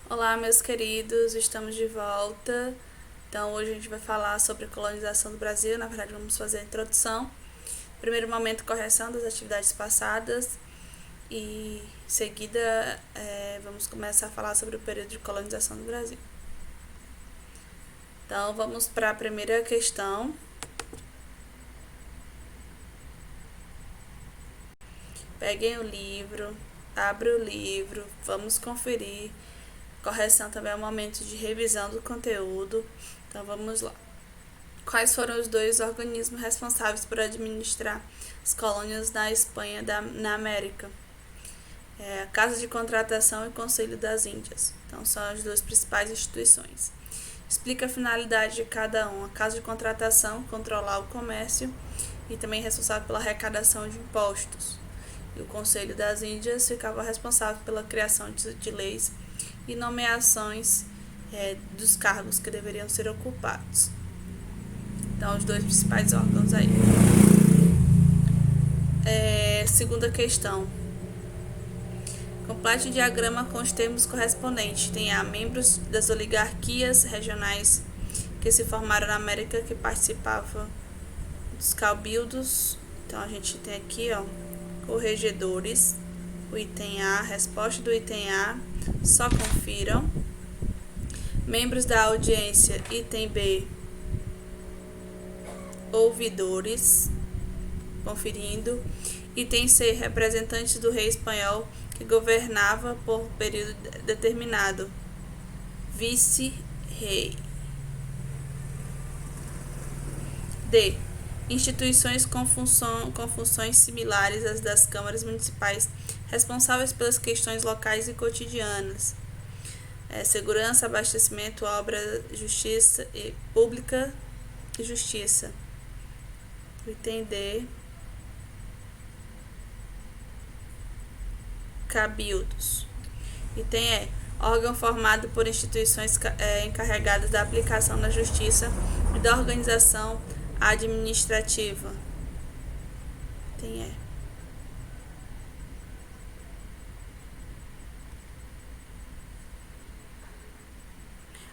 Olá, meus queridos, estamos de volta. Então, hoje a gente vai falar sobre a colonização do Brasil. Na verdade, vamos fazer a introdução. Primeiro momento, correção das atividades passadas. E em seguida, vamos começar a falar sobre o período de colonização do Brasil. Então, vamos para a primeira questão. Peguem o livro, abre o livro, vamos conferir. Correção também é um momento de revisão do conteúdo. Então vamos lá. Quais foram os dois organismos responsáveis por administrar as colônias na Espanha na América? A Casa de Contratação e o Conselho das Índias. Então são as duas principais instituições. Explica a finalidade de cada um. A Casa de Contratação, controlar o comércio e também responsável pela arrecadação de impostos. E o Conselho das Índias ficava responsável pela criação de leis e nomeações dos cargos que deveriam ser ocupados. Então, os dois principais órgãos aí. Segunda questão. Complete o diagrama com os termos correspondentes. Tem membros das oligarquias regionais que se formaram na América que participavam dos cabildos. Então, a gente tem aqui, corregedores. O item A, resposta do item A, só confiram. Membros da audiência, item B, ouvidores, conferindo. Item C, representantes do rei espanhol que governava por período determinado, vice-rei. D, instituições com funções similares às das câmaras municipais responsáveis pelas questões locais e cotidianas. Segurança, abastecimento, obra, justiça e pública e justiça. Item D, cabildos. Item E, órgão formado por instituições encarregadas da aplicação da justiça e da organização administrativa. Item E.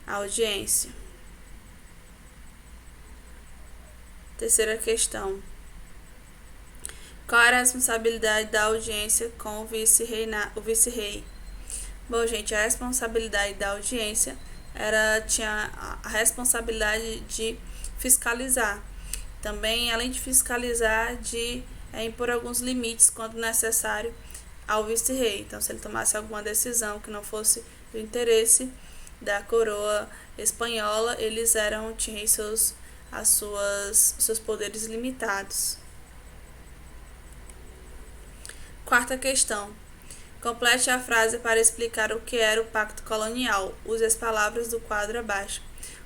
Audiência. Terceira questão. Qual era a responsabilidade da audiência com o vice-rei? Bom, gente, a responsabilidade da audiência tinha a responsabilidade de fiscalizar. Também, além de fiscalizar, de impor alguns limites, quando necessário, ao vice-rei. Então, se ele tomasse alguma decisão que não fosse do interesse da coroa espanhola, eles tinham seus poderes limitados. Quarta questão. Complete a frase para explicar o que era o Pacto Colonial. Use as palavras do quadro abaixo.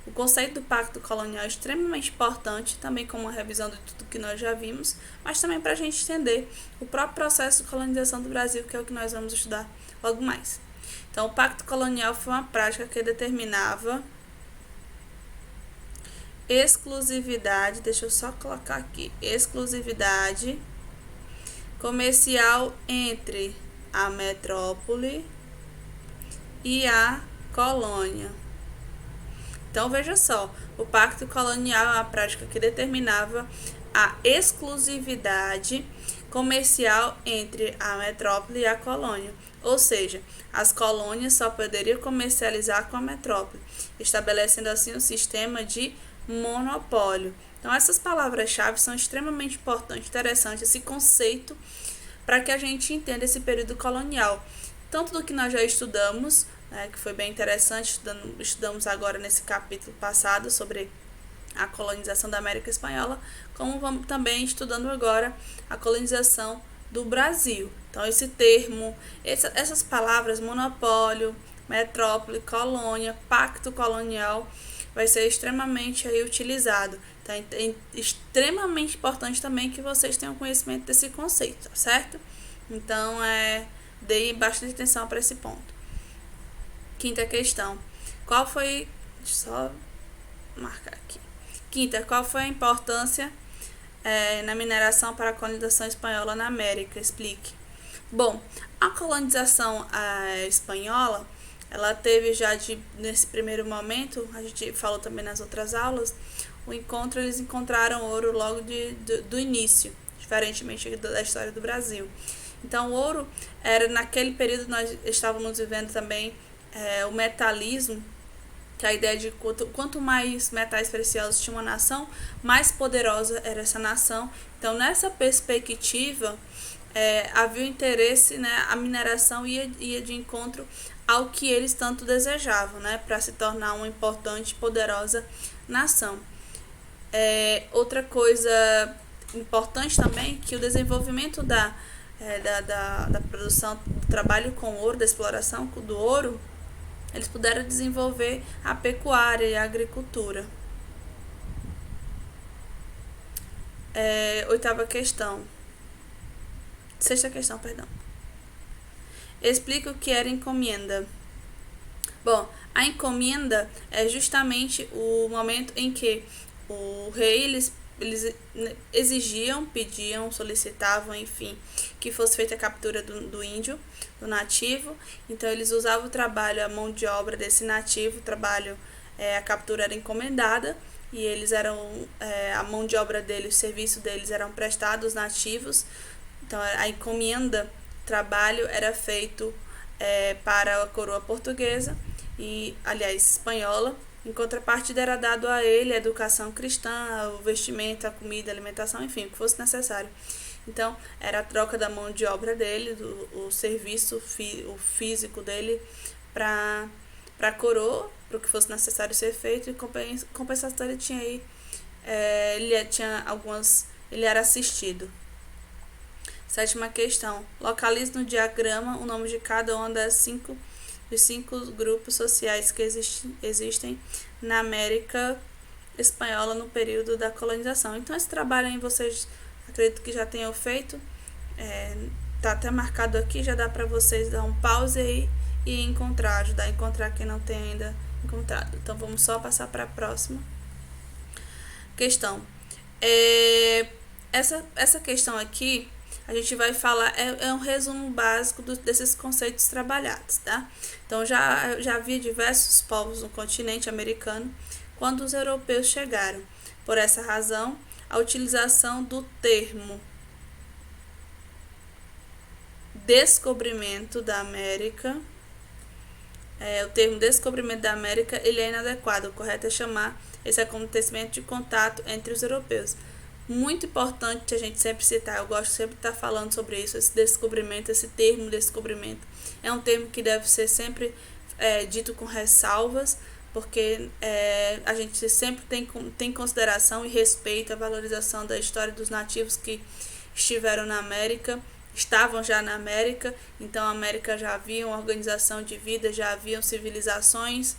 O conceito do Pacto Colonial é extremamente importante, também como uma revisão de tudo que nós já vimos, mas também para a gente entender o próprio processo de colonização do Brasil, que é o que nós vamos estudar logo mais. Então, o Pacto Colonial foi uma prática que determinava exclusividade, deixa eu só colocar aqui, exclusividade comercial entre a metrópole e a colônia. Então, veja só, o Pacto Colonial é uma prática que determinava a exclusividade comercial entre a metrópole e a colônia, ou seja, as colônias só poderiam comercializar com a metrópole, estabelecendo assim um sistema de monopólio. Então, essas palavras-chave são extremamente importantes, interessantes, esse conceito, para que a gente entenda esse período colonial. Tanto do que nós já estudamos, que foi bem interessante, estudamos agora nesse capítulo passado sobre a colonização da América Espanhola, como vamos também estudando agora a colonização do Brasil. Então, esse termo, essas palavras, monopólio, metrópole, colônia, pacto colonial, vai ser extremamente utilizado. Então, é extremamente importante também que vocês tenham conhecimento desse conceito, tá certo? Então, dei bastante atenção para esse ponto. Quinta questão. Qual foi... Deixa eu só marcar aqui. Quinta, qual foi a importância na mineração para a colonização espanhola na América? Explique. Bom, a colonização espanhola ela teve já nesse primeiro momento, a gente falou também nas outras aulas, o encontro, eles encontraram ouro logo do início, diferentemente da história do Brasil. Então, o ouro era, naquele período, nós estávamos vivendo também o metalismo, que a ideia de quanto mais metais preciosos tinha uma nação, mais poderosa era essa nação. Então, nessa perspectiva, havia o interesse, né, a mineração ia de encontro ao que eles tanto desejavam, né, para se tornar uma importante e poderosa nação. Outra coisa importante também, que o desenvolvimento da produção, do trabalho com ouro, da exploração do ouro, eles puderam desenvolver a pecuária e a agricultura. Oitava questão. Sexta questão, perdão. Explica o que era encomenda. Bom, a encomenda é justamente o momento em que o rei, eles exigiam, pediam, solicitavam, enfim, que fosse feita a captura do índio, do nativo. Então, eles usavam o trabalho, a mão de obra desse nativo, a captura era encomendada, e eles eram, a mão de obra deles, o serviço deles eram prestados aos nativos. Então, a encomenda, trabalho, era feito para a coroa portuguesa, aliás, espanhola. Em contrapartida, era dado a ele a educação cristã, o vestimento, a comida, a alimentação, enfim, o que fosse necessário. Então, era a troca da mão de obra dele, o serviço o físico dele para a coroa, para o que fosse necessário ser feito, e compensação ele tinha aí, ele era assistido. Sétima questão. Localize no diagrama o nome de cada uma dos cinco grupos sociais que existem na América Espanhola no período da colonização. Então, esse trabalho aí vocês, acredito que já tenham feito. Tá até marcado aqui, já dá para vocês dar um pause aí e ajudar a encontrar quem não tem ainda encontrado. Então, vamos só passar para a próxima questão. Essa questão aqui, a gente vai falar, é um resumo básico desses conceitos trabalhados, tá? Então, já havia diversos povos no continente americano quando os europeus chegaram. Por essa razão, a utilização do termo descobrimento da América, o termo descobrimento da América, ele é inadequado. O correto é chamar esse acontecimento de contato entre os europeus. Muito importante a gente sempre citar, eu gosto sempre de estar falando sobre isso, esse descobrimento, esse termo descobrimento. É um termo que deve ser sempre dito com ressalvas, porque a gente sempre tem consideração e respeito à valorização da história dos nativos que estiveram na América, estavam já na América. Então, a América já havia uma organização de vida, já haviam civilizações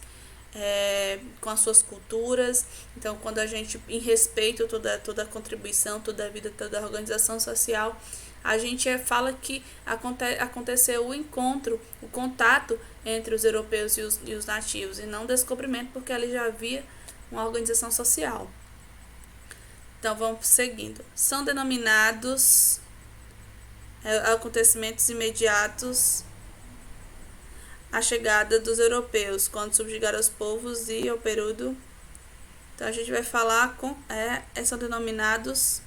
com as suas culturas. Então, quando a gente, em respeito toda a contribuição, toda a vida, toda a organização social, a gente fala que aconteceu o encontro, o contato entre os europeus e os nativos, e não descobrimento, porque ali já havia uma organização social. Então, vamos seguindo. São denominados acontecimentos imediatos a chegada dos europeus, quando subjugaram os povos e ao período. Então, a gente vai falar são denominados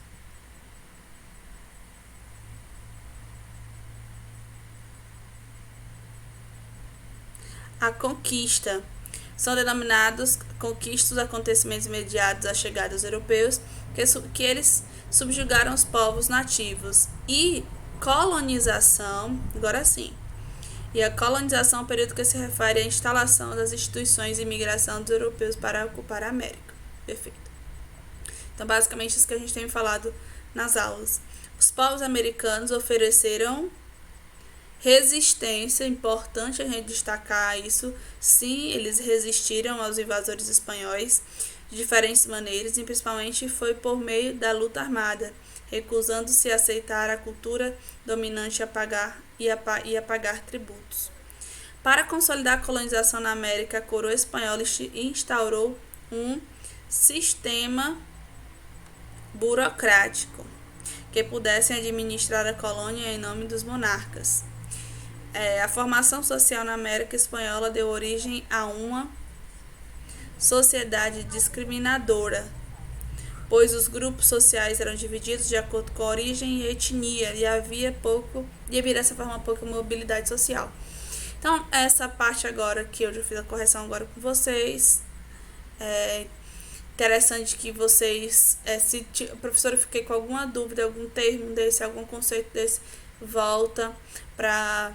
a conquista. São denominados conquistas, acontecimentos imediatos à chegada dos europeus, que eles subjugaram os povos nativos. E colonização, agora sim. E a colonização é o período que se refere à instalação das instituições e imigração dos europeus para ocupar a América. Perfeito. Então, basicamente, isso que a gente tem falado nas aulas. Os povos americanos ofereceram resistência, importante a gente destacar isso. Sim, eles resistiram aos invasores espanhóis de diferentes maneiras, e principalmente foi por meio da luta armada, recusando-se a aceitar a cultura dominante e a pagar tributos. Para consolidar a colonização na América, a coroa espanhola instaurou um sistema burocrático que pudessem administrar a colônia em nome dos monarcas. A formação social na América Espanhola deu origem a uma sociedade discriminadora, pois os grupos sociais eram divididos de acordo com a origem e etnia, e havia dessa forma pouca mobilidade social. Então, essa parte agora que eu já fiz a correção agora com vocês, é interessante que vocês, se a professora fiquei com alguma dúvida, algum termo desse, algum conceito desse, volta para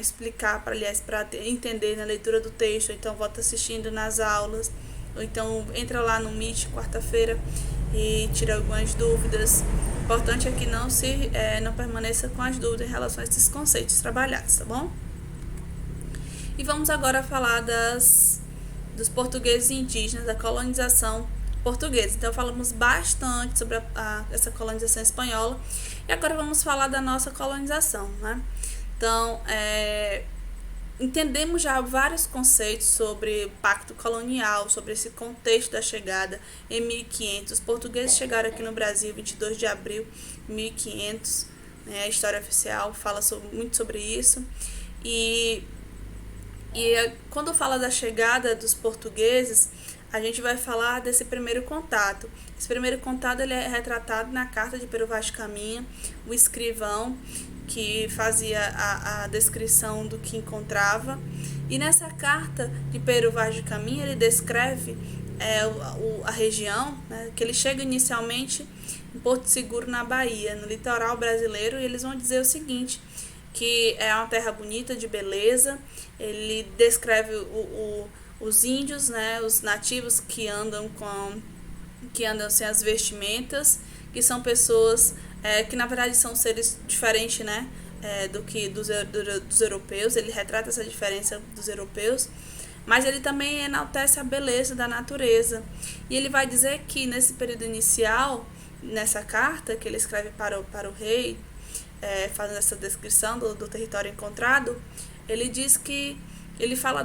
explicar, para entender na leitura do texto, então volta assistindo nas aulas, ou então entra lá no Meet quarta-feira e tira algumas dúvidas. O importante é que não permaneça com as dúvidas em relação a esses conceitos trabalhados, tá bom? E vamos agora falar dos portugueses indígenas, da colonização portuguesa. Então falamos bastante sobre essa colonização espanhola, e agora vamos falar da nossa colonização, né? Então, entendemos já vários conceitos sobre o pacto colonial, sobre esse contexto da chegada em 1500. Os portugueses chegaram aqui no Brasil 22 de abril de 1500, né? A história oficial fala muito sobre isso. E quando fala da chegada dos portugueses, a gente vai falar desse primeiro contato. Esse primeiro contato ele é retratado na carta de Pero Vaz de Caminha, o escrivão que fazia a descrição do que encontrava. E nessa carta de Pero Vaz de Caminha, ele descreve a região, né, que ele chega inicialmente em Porto Seguro, na Bahia, no litoral brasileiro, e eles vão dizer o seguinte, que é uma terra bonita, de beleza. Ele descreve os índios, né, os nativos que andam sem as vestimentas, que são pessoas que na verdade são seres diferentes, né, do que dos europeus. Ele retrata essa diferença dos europeus, mas ele também enaltece a beleza da natureza. E ele vai dizer que nesse período inicial, nessa carta que ele escreve para o rei, fazendo essa descrição do território encontrado, ele diz que ele fala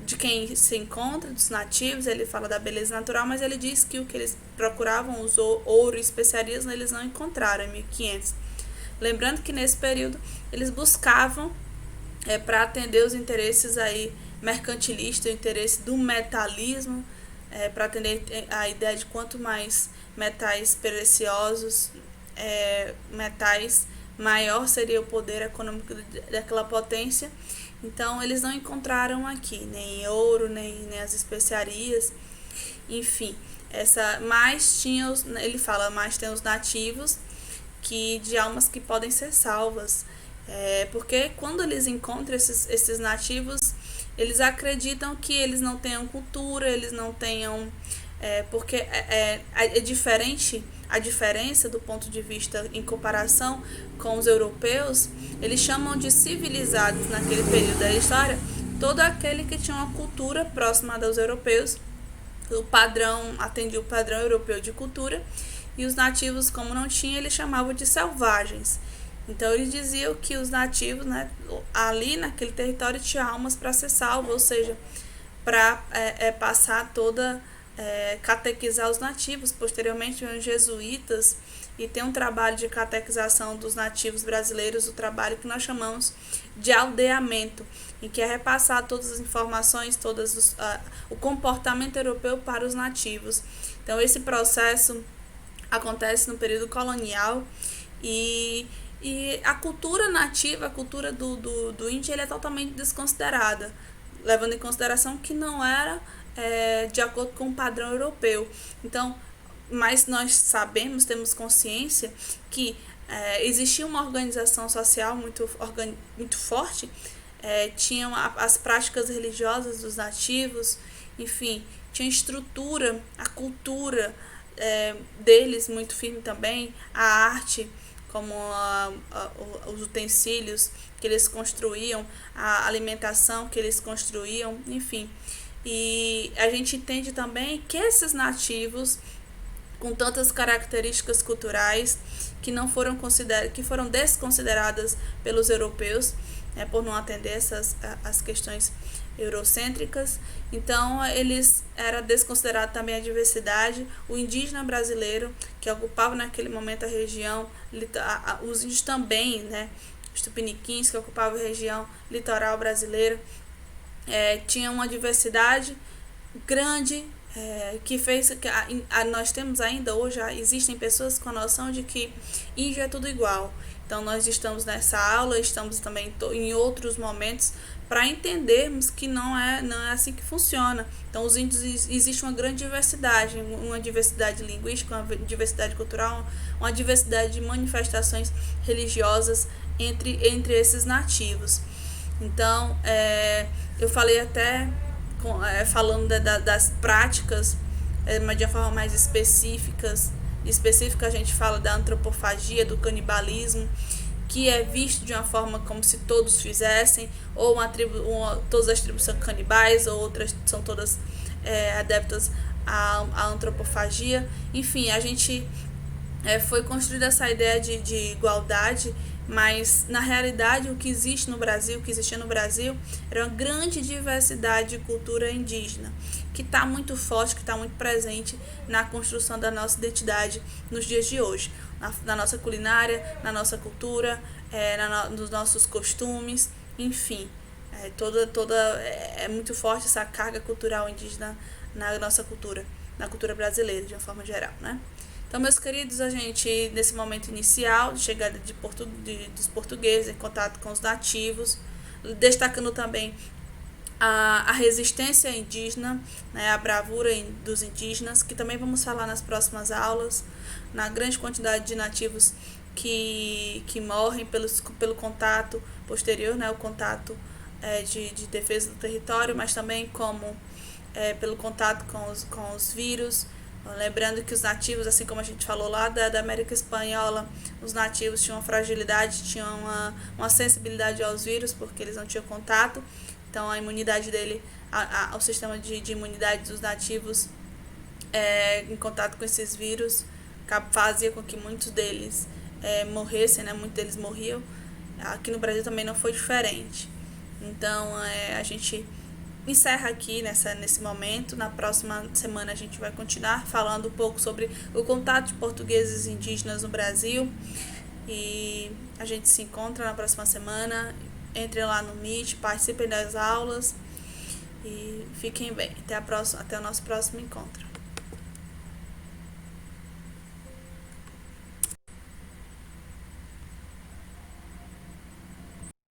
de quem se encontra, dos nativos, ele fala da beleza natural, mas ele diz que o que eles procuravam, os ouro e especiarias, eles não encontraram em 1500. Lembrando que nesse período eles buscavam para atender os interesses aí mercantilistas, o interesse do metalismo, para atender a ideia de quanto mais metais preciosos, metais, maior seria o poder econômico daquela potência. Então eles não encontraram aqui nem ouro, nem as especiarias, enfim. Mas ele fala, mas tem os nativos de almas que podem ser salvas. Porque quando eles encontram esses nativos, eles acreditam que eles não tenham cultura, eles não tenham... porque é diferente, a diferença do ponto de vista em comparação com os europeus. Eles chamam de civilizados naquele período da história todo aquele que tinha uma cultura próxima dos europeus, atendia o padrão europeu de cultura, e os nativos, como não tinha, eles chamavam de selvagens. Então eles diziam que os nativos, né, ali naquele território tinham almas para ser salvos, ou seja, para passar catequizar os nativos. Posteriormente vêm os jesuítas e tem um trabalho de catequização dos nativos brasileiros, o trabalho que nós chamamos de aldeamento, em que é repassar todas as informações, o comportamento europeu para os nativos. Então esse processo acontece no período colonial, e a cultura nativa, a cultura do índio, ele é totalmente desconsiderada, levando em consideração que não era de acordo com o padrão europeu. Então, mas nós sabemos, temos consciência que existia uma organização social muito forte, tinham as práticas religiosas dos nativos, enfim, tinha estrutura, a cultura deles muito firme também, a arte, como os utensílios que eles construíam, a alimentação que eles construíam, enfim. E a gente entende também que esses nativos, com tantas características culturais que foram desconsideradas pelos europeus, por não atender as questões eurocêntricas. Então era desconsiderado também a diversidade, o indígena brasileiro que ocupava naquele momento a região, os índios também, né, os tupiniquins, que ocupavam a região litoral brasileira. Tinha uma diversidade grande, que fez que nós temos ainda hoje, existem pessoas com a noção de que índio é tudo igual. Então nós estamos nessa aula, estamos também em outros momentos para entendermos que não é assim que funciona. Então os índios, existe uma grande diversidade, uma diversidade linguística, uma diversidade cultural, uma diversidade de manifestações religiosas entre esses nativos. Então, eu falei até falando das práticas, mas de uma forma mais específica a gente fala da antropofagia, do canibalismo, que é visto de uma forma como se todos fizessem, ou todas as tribos são canibais, ou outras são todas adeptas à antropofagia. Enfim, a gente foi construída essa ideia de igualdade, mas na realidade o que existia no Brasil, era uma grande diversidade de cultura indígena, que está muito forte, que está muito presente na construção da nossa identidade nos dias de hoje, na nossa culinária, na nossa cultura, nos nossos costumes, enfim. É muito forte essa carga cultural indígena na nossa cultura, na cultura brasileira de uma forma geral, né? Então, meus queridos, a gente, nesse momento inicial de chegada dos portugueses, em contato com os nativos, destacando também a resistência indígena, né, a bravura dos indígenas, que também vamos falar nas próximas aulas, na grande quantidade de nativos que morrem pelo contato posterior, né, o contato de defesa do território, mas também como pelo contato com os vírus. Lembrando que os nativos, assim como a gente falou lá da América Espanhola, os nativos tinham uma fragilidade, tinham uma sensibilidade aos vírus, porque eles não tinham contato. Então a imunidade dele, o sistema de imunidade dos nativos em contato com esses vírus fazia com que muitos deles morressem, né? Muitos deles morriam. Aqui no Brasil também não foi diferente. Então a gente encerra aqui nesse momento. Na próxima semana a gente vai continuar falando um pouco sobre o contato de portugueses e indígenas no Brasil. E a gente se encontra na próxima semana. Entrem lá no Meet, participem das aulas e fiquem bem. Até o nosso próximo encontro.